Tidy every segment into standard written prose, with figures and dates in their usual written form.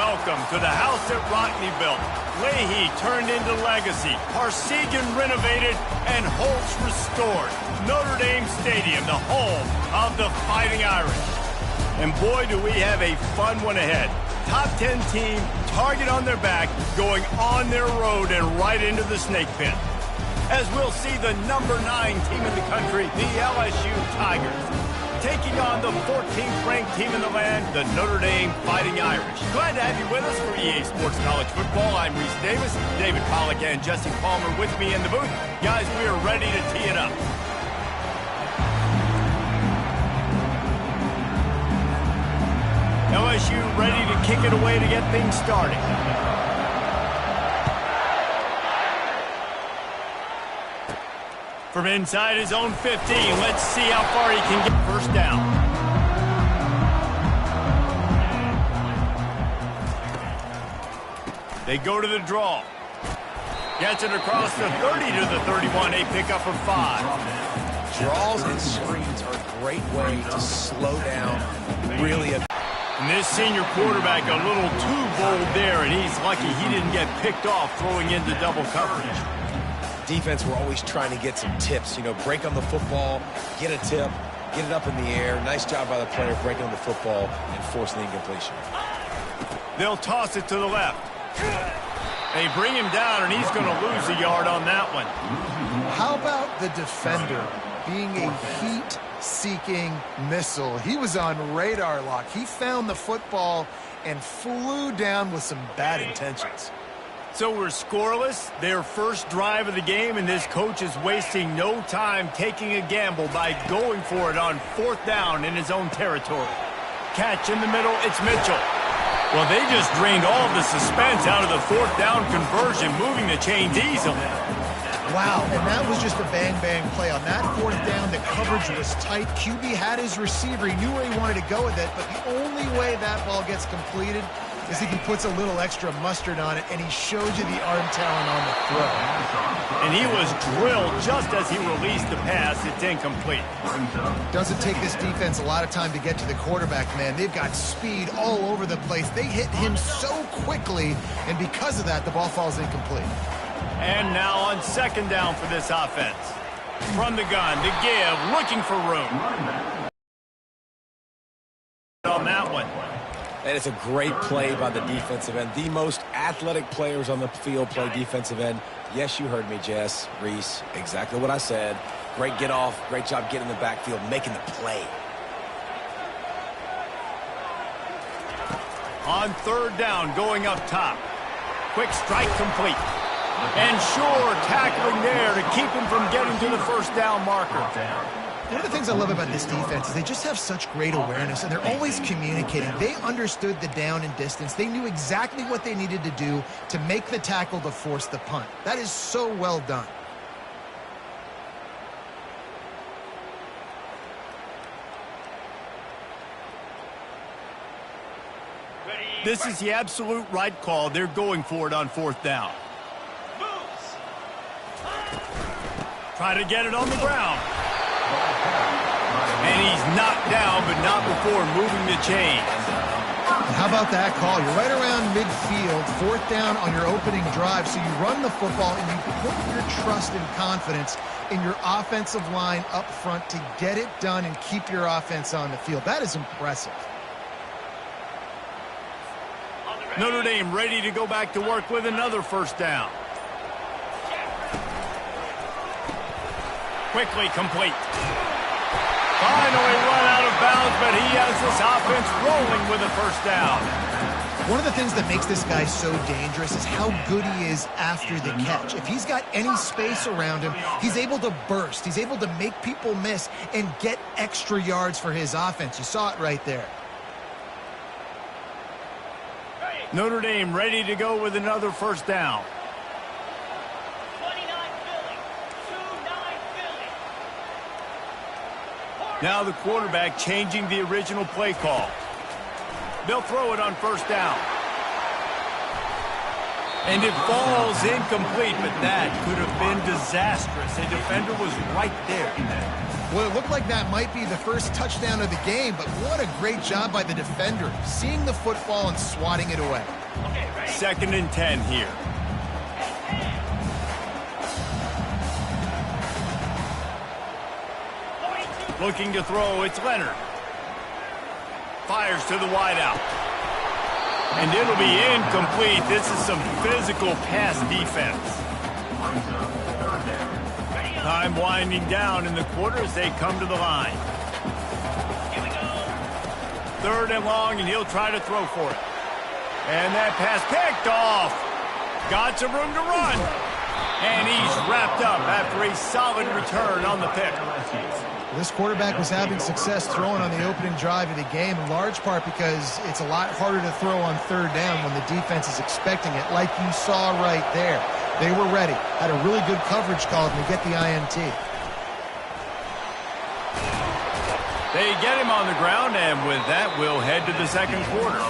Welcome to the house that Rockne built. Leahy turned into legacy. Parsegan renovated and Holtz restored. Notre Dame Stadium, the home of the Fighting Irish. And boy, do we have a fun one ahead. Top 10 team, target on their back, going on their road and right into the snake pit. As we'll see the number 9 team in the country, the LSU Tigers, taking on the 14th ranked team in the land, the Notre Dame Fighting Irish. Glad to have you with us for EA Sports College Football. I'm Reese Davis, David Pollack and Jesse Palmer with me in the booth. Guys, we are ready to tee it up. LSU ready to kick it away to get things started. From inside his own 15, let's see how far he can get. First down. They go to the draw. Gets it across the 30 to the 31, a pickup of 5. Draws and screens are a great way to slow down, really. And this senior quarterback a little too bold there, and he's lucky he didn't get picked off throwing into double coverage. Defense, we're always trying to get some tips. You know, break on the football, get a tip, get it up in the air. Nice job by the player breaking on the football and forcing the incompletion. They'll toss it to the left. They bring him down, and he's going to lose a yard on that one. How about the defender being a heat-seeking missile? He was on radar lock. He found the football and flew down with some bad intentions. So we're scoreless, their first drive of the game, and this coach is wasting no time taking a gamble by going for it on 4th down in his own territory. Catch in the middle, it's Mitchell. Well, they just drained all of the suspense out of the 4th down conversion, moving the chains easily. Wow, and that was just a bang-bang play. On that 4th down, the coverage was tight. QB had his receiver. He knew where he wanted to go with it, but the only way that ball gets completed is if he puts a little extra mustard on it, and he showed you the arm talent on the throw. And he was drilled just as he released the pass. It's incomplete. Doesn't take this defense a lot of time to get to the quarterback, man. They've got speed all over the place. They hit him so quickly, and because of that, the ball falls incomplete. And now on 2nd down for this offense. From the gun, to give, looking for room. On that one. And it's a great play by the defensive end. The most athletic players on the field play defensive end. Yes, you heard me, Jess, Reese. Exactly what I said. Great get off. Great job getting in the backfield, making the play. On 3rd down, going up top. Quick strike complete. And Shore tackling there to keep him from getting to the 1st down marker. One of the things I love about this defense is they just have such great awareness, and they're always communicating. They understood the down and distance. They knew exactly what they needed to do to make the tackle to force the punt. That is so well done. This is the absolute right call. They're going for it on 4th down. Try to get it on the ground. And he's knocked down, but not before moving the chains. How about that call? You're right around midfield, 4th down on your opening drive, so you run the football and you put your trust and confidence in your offensive line up front to get it done and keep your offense on the field. That is impressive. Notre Dame ready to go back to work with another 1st down. Quickly complete. Finally run out of bounds, but he has this offense rolling with a 1st down. One of the things that makes this guy so dangerous is how good he is after the catch. If he's got any space around him, he's able to burst. He's able to make people miss and get extra yards for his offense. You saw it right there. Notre Dame ready to go with another 1st down. Now the quarterback changing the original play call. They'll throw it on 1st down. And it falls incomplete, but that could have been disastrous. A defender was right there. Well, it looked like that might be the first touchdown of the game, but what a great job by the defender, seeing the football and swatting it away. 2nd and 10 here. Looking to throw, it's Leonard. Fires to the wideout. And it'll be incomplete. This is some physical pass defense. Time winding down in the quarter as they come to the line. 3rd and long, and he'll try to throw for it. And that pass picked off. Got some room to run. And he's wrapped up after a solid return on the pick. This quarterback was having success throwing on the opening drive of the game, in large part because it's a lot harder to throw on 3rd down when the defense is expecting it, like you saw right there. They were ready, had a really good coverage call to get the INT. They get him on the ground, and with that, we'll head to the 2nd quarter.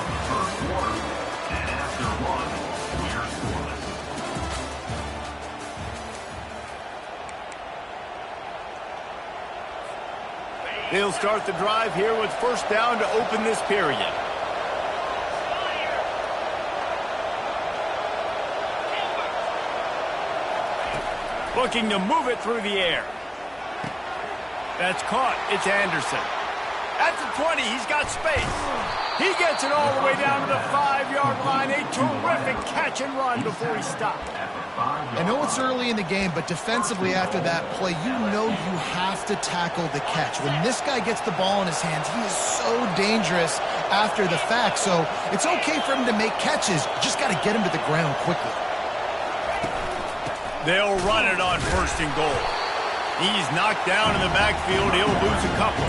They'll start the drive here with 1st down to open this period. Looking to move it through the air. That's caught. It's Anderson. At the 20, he's got space. He gets it all the way down to the 5-yard line. A terrific catch and run before he stopped. I know it's early in the game, but defensively after that play, you know you have to tackle the catch. When this guy gets the ball in his hands, he is so dangerous after the fact. So it's okay for him to make catches. You just got to get him to the ground quickly. They'll run it on 1st and goal. He's knocked down in the backfield. He'll lose a couple.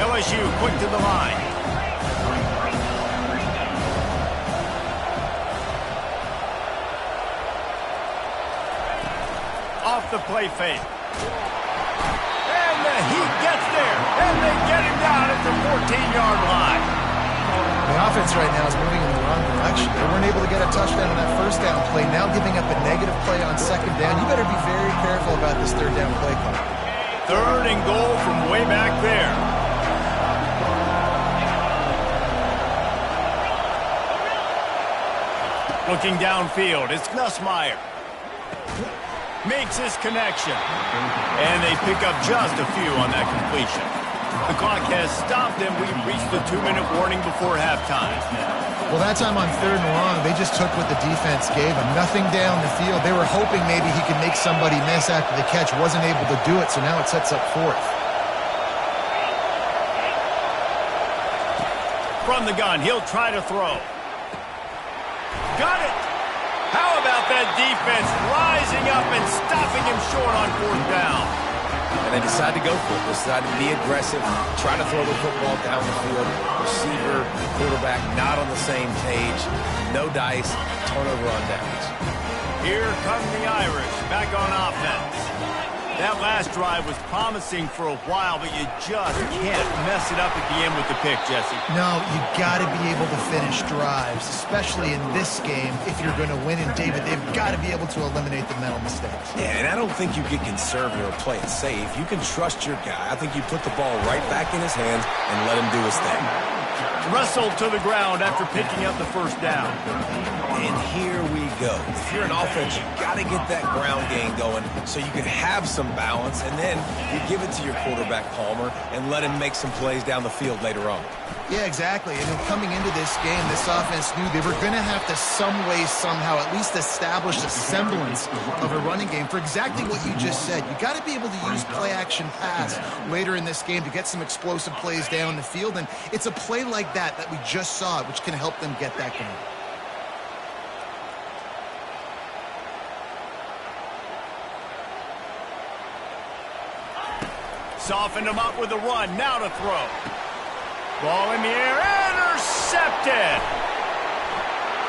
LSU quick to the line. Off the play fake. And he gets there. And they get him down at the 14-yard line. The offense right now is moving in the wrong direction. They weren't able to get a touchdown on that 1st down play. Now giving up a negative play on 2nd down. You better be very careful about this 3rd down play call. 3rd and goal from way back there. Looking downfield, it's Nussmeier. Makes his connection. And they pick up just a few on that completion. The clock has stopped, and we've reached the 2-minute warning before halftime. Well, that time on 3rd and long, they just took what the defense gave them. Nothing down the field. They were hoping maybe he could make somebody miss after the catch. Wasn't able to do it, so now it sets up 4th. From the gun, he'll try to throw. Got it! How about that defense rising up and stopping him short on 4th down? And they decide to go for it. They decide to be aggressive, try to throw the football down the field. Receiver, quarterback, not on the same page. No dice, turnover on downs. Here come the Irish, back on offense. That last drive was promising for a while, but you just can't mess it up at the end with the pick, Jesse. No, you got to be able to finish drives, especially in this game. If you're going to win, and David, they've got to be able to eliminate the mental mistakes. Yeah, and I don't think you get conservative or play it safe. You can trust your guy. I think you put the ball right back in his hands and let him do his thing. Wrestled to the ground after picking up the 1st down. And here we go. If you're an offense, you got to get that ground game going so you can have some balance, and then you give it to your quarterback, Palmer, and let him make some plays down the field later on. Yeah, exactly. And then coming into this game, this offense knew they were going to have to some way, somehow, at least establish a semblance of a running game for exactly what you just said. You got to be able to use play-action pass later in this game to get some explosive plays down the field, and it's a play like that we just saw, which can help them get that going. Softened him up with a run. Now to throw. Ball in the air. Intercepted.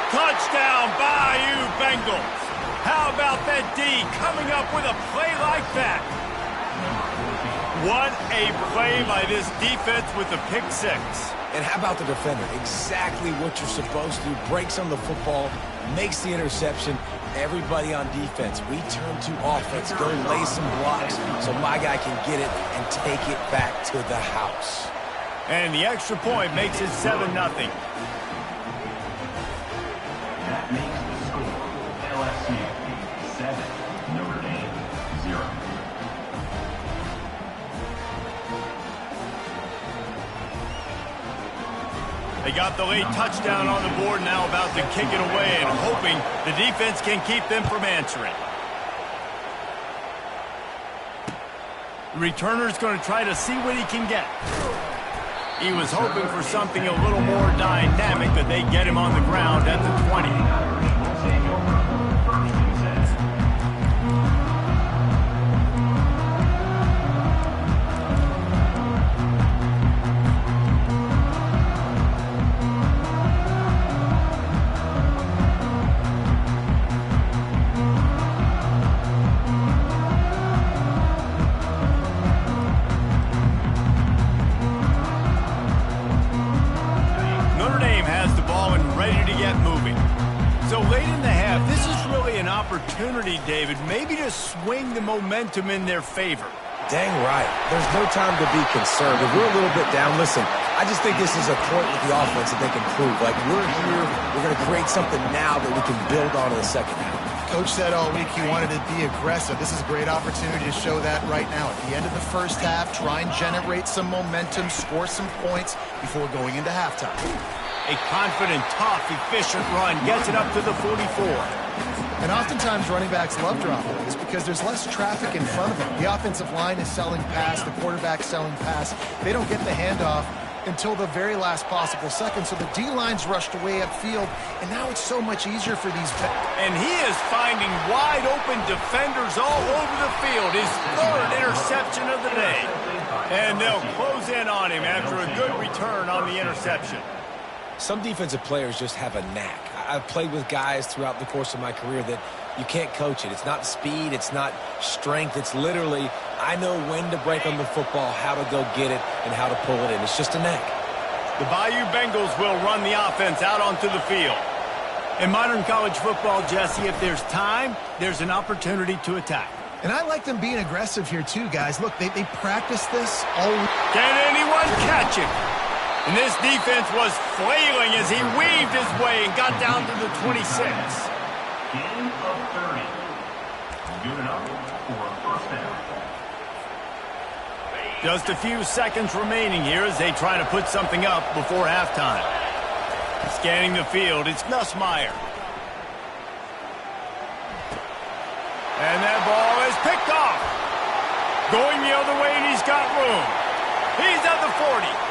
Touchdown, Bayou Bengals. How about that D coming up with a play like that? What a play by this defense with the pick six. And how about the defender? Exactly what you're supposed to do. Breaks on the football, makes the interception. Everybody on defense, we turn to offense. Go lay some blocks so my guy can get it and take it back to the house. And the extra point makes it 7-0. That makes the score LSU 7, Notre Dame 0. They got the late touchdown on the board, now about to kick it away and hoping the defense can keep them from answering. The returner's going to try to see what he can get. He was hoping for something a little more dynamic, but they get him on the ground at the 20. Opportunity, David, maybe to swing the momentum in their favor. Dang right. There's no time to be concerned. If we're a little bit down, listen, I just think this is a point with the offense that they can prove. Like, we're here, we're going to create something now that we can build on in the second half. Coach said all week he wanted to be aggressive. This is a great opportunity to show that right now. At the end of the first half, try and generate some momentum, score some points before going into halftime. A confident, tough, efficient run gets it up to the 44. And oftentimes running backs love drop-plays because there's less traffic in front of them. The offensive line is selling pass, the quarterback's selling pass. They don't get the handoff until the very last possible second, so the D-line's rushed away upfield, and now it's so much easier for these... And he is finding wide-open defenders all over the field. His third interception of the day. And they'll close in on him after a good return on the interception. Some defensive players just have a knack. I've played with guys throughout the course of my career that you can't coach it. It's not speed. It's not strength. It's literally, I know when to break on the football, how to go get it, and how to pull it in. It's just a knack. The Bayou Bengals will run the offense out onto the field. In modern college football, Jesse, if there's time, there's an opportunity to attack. And I like them being aggressive here too, guys. Look, they practice this all week. Can anyone catch him? And this defense was flailing as he weaved his way and got down to the 26. Gain of 30. Good enough for a first down. Just a few seconds remaining here as they try to put something up before halftime. Scanning the field, it's Nussmeier. And that ball is picked off. Going the other way, and he's got room. He's at the 40.